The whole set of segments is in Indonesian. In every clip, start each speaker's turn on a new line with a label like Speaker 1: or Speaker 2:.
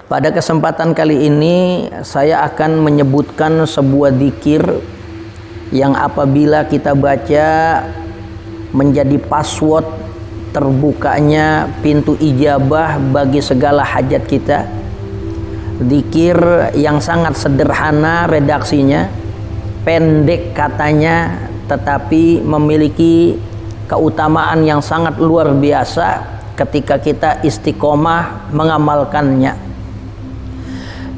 Speaker 1: Pada kesempatan kali ini saya akan menyebutkan sebuah dzikir yang apabila kita baca menjadi password terbukanya pintu ijabah bagi segala hajat kita. Dzikir yang sangat sederhana redaksinya, pendek katanya, tetapi memiliki keutamaan yang sangat luar biasa ketika kita istiqomah mengamalkannya,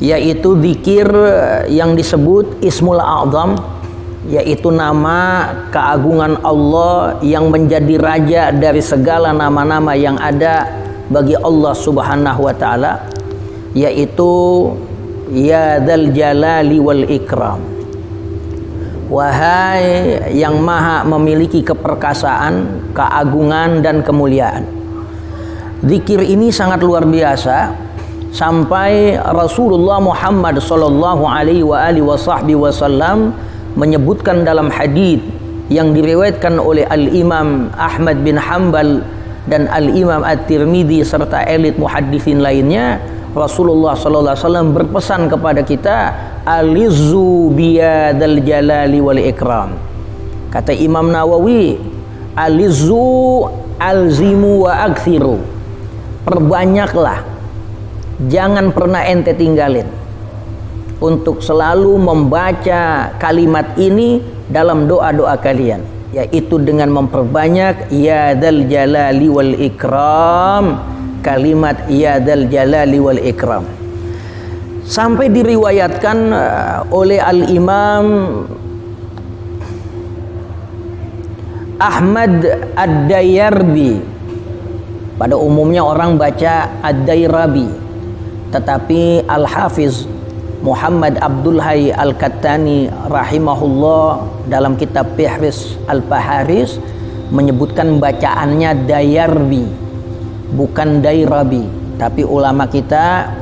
Speaker 1: yaitu dzikir yang disebut Ismul A'zam, yaitu nama keagungan Allah yang menjadi raja dari segala nama-nama yang ada bagi Allah Subhanahu wa taala, yaitu Ya Dzal Jalali wal Ikram. Wahai yang maha memiliki keperkasaan, keagungan dan kemuliaan. Dzikir ini sangat luar biasa sampai Rasulullah Muhammad sallallahu alaihi wasallam menyebutkan dalam hadis yang diriwayatkan oleh Al-Imam Ahmad bin Hanbal dan Al-Imam At-Tirmidzi serta elit muhaddisin lainnya, Rasulullah sallallahu alaihi wasallam berpesan kepada kita, alizu biyadal jalali wal ikram. Kata Imam Nawawi, alizu alzimu wa akthiru. Perbanyaklah, jangan pernah ente tinggalin untuk selalu membaca kalimat ini dalam doa-doa kalian, yaitu dengan memperbanyak Ya Dzal Jalali wal Ikram, kalimat Ya Dzal Jalali wal Ikram. Sampai diriwayatkan oleh Al-Imam Ahmad Ad-Dayarbi. Pada umumnya orang baca Ad-Dayrabi, tetapi Al-Hafiz Muhammad Abdul Hayy Al-Kattani rahimahullah dalam kitab Fihris Al-Faharis menyebutkan bacaannya Dayarbi, bukan Dayrabi, tapi ulama kita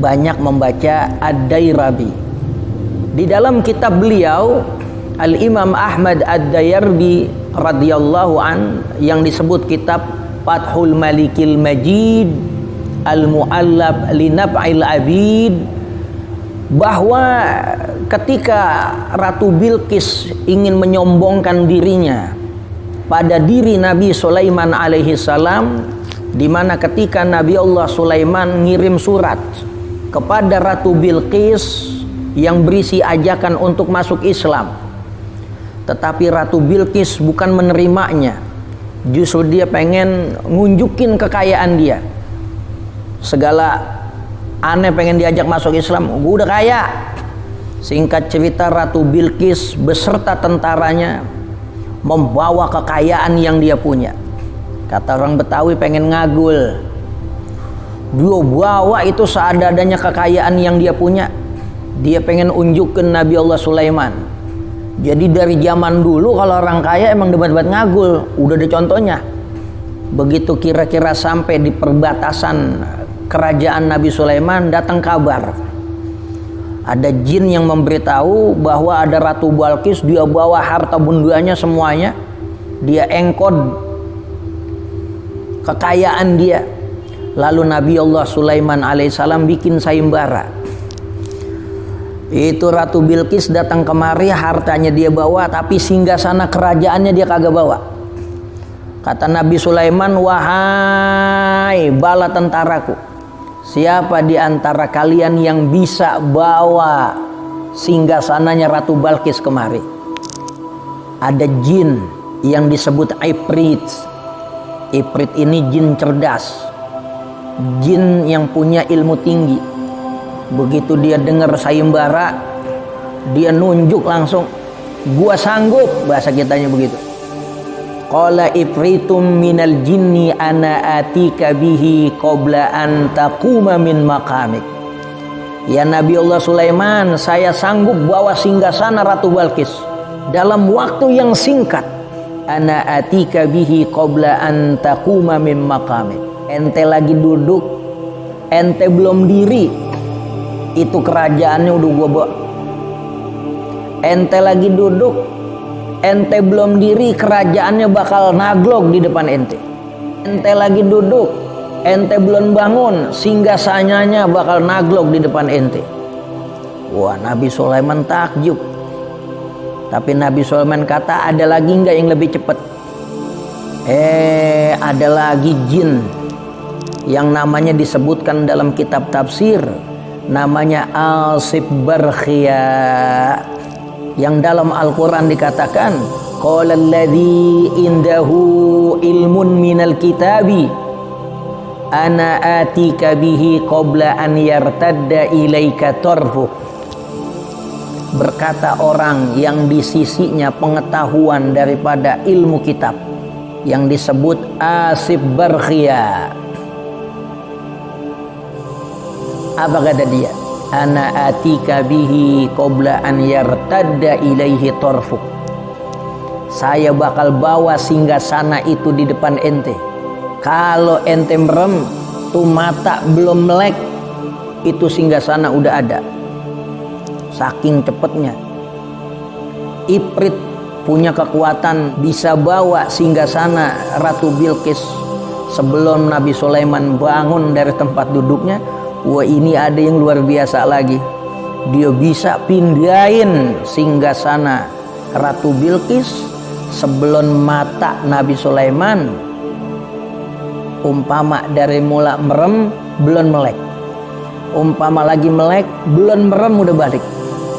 Speaker 1: banyak membaca Ad-Dayrabi. Di dalam kitab beliau Al-Imam Ahmad Ad-Dayarbi radhiyallahu an, yang disebut kitab Fathul Malikil Majid Al-Mu'allab li Naf'il Abid, bahwa ketika Ratu Bilqis ingin menyombongkan dirinya pada diri Nabi Sulaiman alaihi salam, di mana ketika Nabi Allah Sulaiman ngirim surat kepada Ratu Bilqis yang berisi ajakan untuk masuk Islam, tetapi Ratu Bilqis bukan menerimanya. Justru dia pengen ngunjukin kekayaan dia. Segala aneh pengen diajak masuk Islam, gue udah kaya. Singkat cerita, Ratu Bilqis beserta tentaranya membawa kekayaan yang dia punya. Kata orang Betawi pengen ngagul, dia bawa itu seadanya kekayaan yang dia punya. Dia pengen unjukin Nabi Allah Sulaiman. Jadi dari zaman dulu kalau orang kaya emang debat-debat ngagul, udah ada contohnya. Begitu kira-kira sampai di perbatasan kerajaan Nabi Sulaiman, datang kabar. Ada jin yang memberitahu bahwa ada Ratu Bilqis, dia bawa harta bendanya semuanya, dia engkod kekayaan dia. Lalu Nabi Allah Sulaiman alaihissalam bikin sayembara. Itu Ratu Bilqis datang kemari, hartanya dia bawa, tapi singgasana kerajaannya dia kagak bawa. Kata Nabi Sulaiman, wahai bala tentaraku, siapa di antara kalian yang bisa bawa singgasananya Ratu Bilqis kemari? Ada jin yang disebut Ifrit. Ifrit ini jin cerdas, jin yang punya ilmu tinggi. Begitu dia dengar sayembara, dia nunjuk langsung, gua sanggup, bahasa kitanya begitu. Qala ifritum minal jinni ana atika bihi qabla an taquma min maqamik. Ya Nabi Allah Sulaiman, saya sanggup bawa singgasana Ratu Bilqis dalam waktu yang singkat. Ana atika bihi qabla an taquma min maqamik. Ente lagi duduk, ente belum diri, itu kerajaannya udah gua bawa. Ente lagi duduk, ente belum diri, kerajaannya bakal naglog di depan ente. Ente lagi duduk, ente belum bangun, singgasanyanya bakal naglok di depan ente. Wah, Nabi Sulaiman takjub. Tapi Nabi Sulaiman kata, ada lagi nggak yang lebih cepat? Ada lagi jin yang namanya disebutkan dalam kitab tafsir, namanya Asif Barkhia, yang dalam Al-Quran dikatakan, qala alladhi indahu ilmun minal kitabi ana atika bihi qabla an yartadda ilaika tarfuk. Berkata orang yang di sisinya pengetahuan daripada ilmu kitab, yang disebut Asif Barkhia. Apa kata dia? Ana atika bihi qabla an yartadda ilaihi tarfuk. Saya bakal bawa singgasana itu di depan ente. Kalau ente merem, tuh mata belum melek, itu singgasana udah ada. Saking cepetnya. Ifrit punya kekuatan bisa bawa singgasana Ratu Bilqis sebelum Nabi Sulaiman bangun dari tempat duduknya. Wah, ini ada yang luar biasa lagi. Dia bisa pindahin singgasana Ratu Bilqis sebelum mata Nabi Sulaiman, umpama dari mula merem belum melek, umpama lagi melek belum merem udah balik.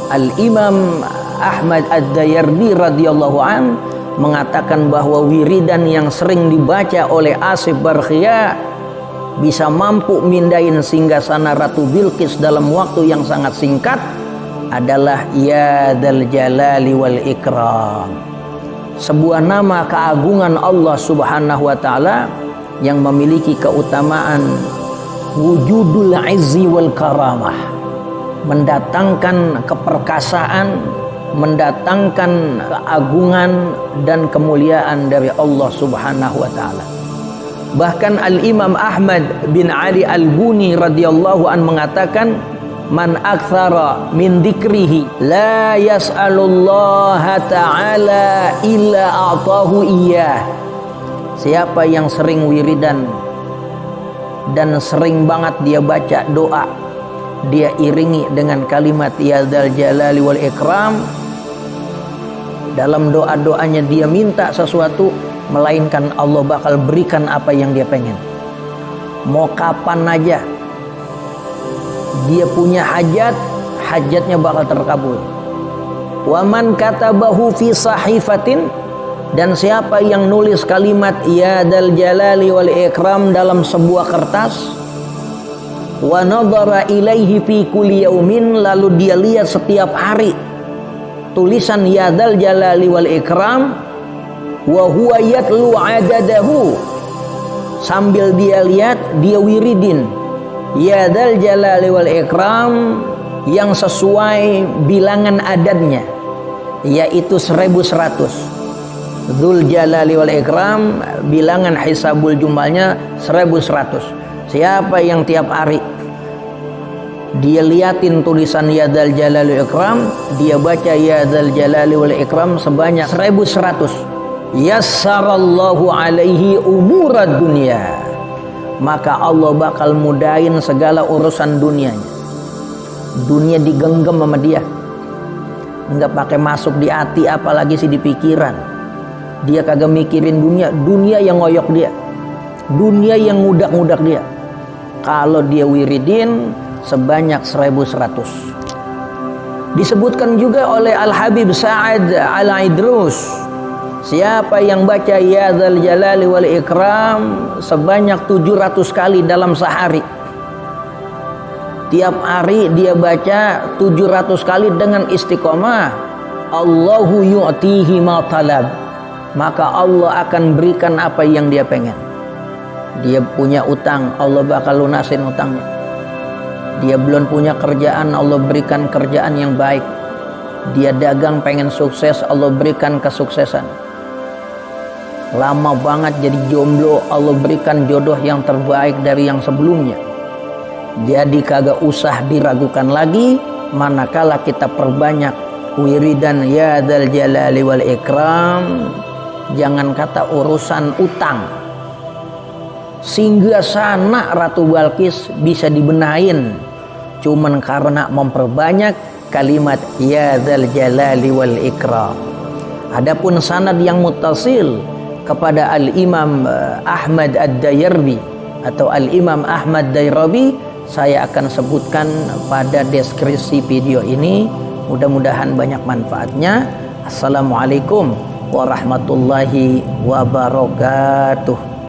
Speaker 1: Al-Imam Ahmad Ad-Dayardi radhiyallahu an mengatakan bahwa wiridan yang sering dibaca oleh Asif Barkhia bisa mampu mindahin singgasana Ratu Bilqis dalam waktu yang sangat singkat adalah Ya Dzal Jalali wal Ikram, sebuah nama keagungan Allah Subhanahu wa taala yang memiliki keutamaan wujudul izzi wal karamah, mendatangkan keperkasaan, mendatangkan keagungan dan kemuliaan dari Allah Subhanahu wa taala. Bahkan Al-Imam Ahmad bin Ali Al-Buni radhiyallahu an mengatakan, man aktsara min dzikrihi la yas'alullaha ta'ala illa a'tahu iyyah. Siapa yang sering wiridan dan sering banget dia baca doa, dia iringi dengan kalimat Ya Dzal Jalali wal Ikram, dalam doa-doanya dia minta sesuatu, melainkan Allah bakal berikan apa yang dia pengen. Mau kapan aja dia punya hajat, hajatnya bakal terkabul. Wa man katabahu fi sahifatin, dan siapa yang nulis kalimat Ya Dzal Jalali wal Ikram dalam sebuah kertas, wa nadhara ilaihi fi kulli yaumin, lalu dia lihat setiap hari tulisan Ya Dzal Jalali wal Ikram, wa huwa yatlu adadahu, sambil dia lihat dia wiridin Ya Dzal Jalali wal Ikram yang sesuai bilangan adadnya, yaitu 1100. Dzul Jalali wal Ikram bilangan hisabul jumlahnya 1100. Siapa yang tiap hari dia liatin tulisan Ya Dzal Jalali wal Ikram, dia baca Ya Dzal Jalali wal Ikram sebanyak 1100, yassarallahu alaihi umurad dunya, maka Allah bakal mudahin segala urusan dunianya. Dunia digenggam sama dia, nggak pakai masuk di hati, apalagi sih di pikiran. Dia kagak mikirin dunia, dunia yang ngoyok dia, dunia yang ngudak-ngudak dia. Kalau dia wiridin sebanyak 1100. Disebutkan juga oleh Al-Habib Sa'ad Al-Idrus, siapa yang baca Ya Dzal Jalali wal Ikram sebanyak 700 kali dalam sehari, tiap hari dia baca 700 kali dengan istiqomah, Allahu yu'tihi ma talab, maka Allah akan berikan apa yang dia pengen. Dia punya utang, Allah bakal lunasin utangnya. Dia belum punya kerjaan, Allah berikan kerjaan yang baik. Dia dagang pengen sukses, Allah berikan kesuksesan. Lama banget jadi jomblo, Allah berikan jodoh yang terbaik dari yang sebelumnya. Jadi kagak usah diragukan lagi manakala kita perbanyak wiridan Ya Dzal Jalali wal Ikram. Jangan kata urusan utang, sehingga sana Ratu Balqis bisa dibenahin cuman karena memperbanyak kalimat ya dzal jalali wal ikram. Adapun sanad yang muttasil kepada Al-Imam Ahmad Ad-Dayrabi atau Al-Imam Ahmad Dayrabi saya akan sebutkan pada deskripsi video ini. Mudah-mudahan banyak manfaatnya. Assalamualaikum warahmatullahi wabarakatuh.